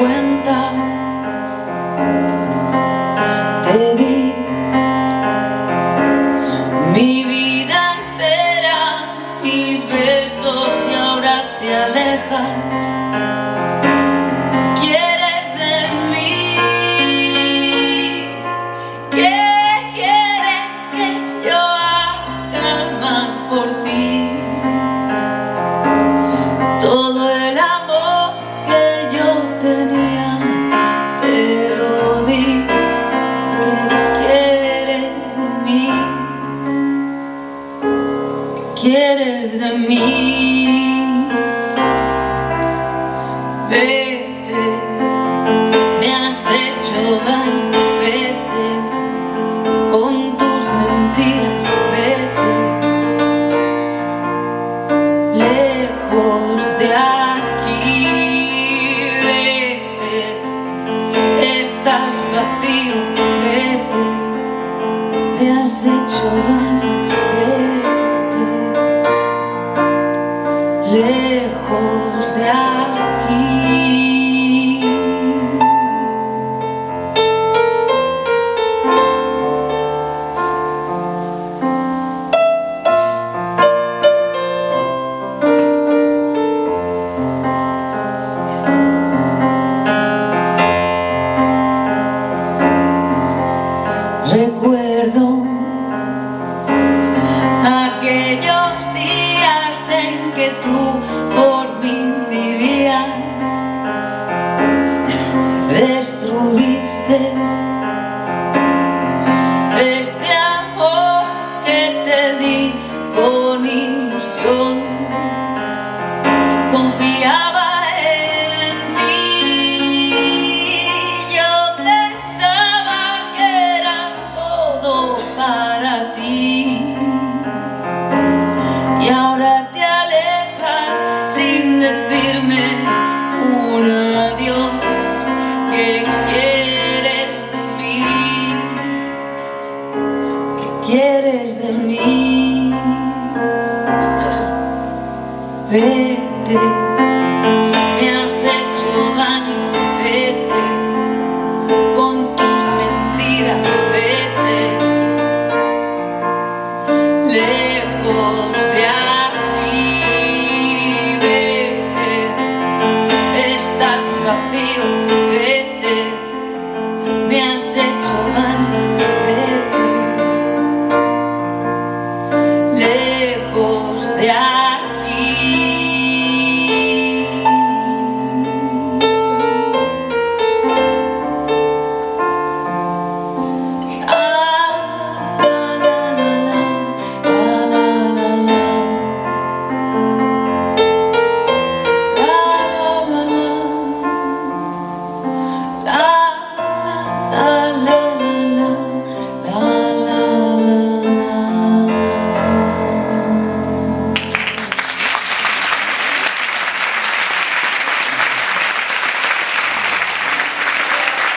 cuenta. Te di mi vida entera, mis besos, y ahora te alejas. ¿Qué quieres de mí? ¿Qué quieres que yo haga más por ti? Todo el amor que yo tenía te lo di. ¿Qué quieres de mí? Vete, me has hecho daño, vete con tus mentiras, vete lejos de aquí, vete, estás vacío, vete, me has hecho daño, lejos de aquí. Recuerdo aquellos días en que tú por mí vivías. Destruiste este amor que te di con ilusión. Confiaba en ti, yo pensaba que era todo para ti. Y ahora te alejas sin decirme un adiós. ¿Qué quieres de mí? ¿Qué quieres de mí? Vete, me has hecho daño, vete con tus mentiras, vete lejos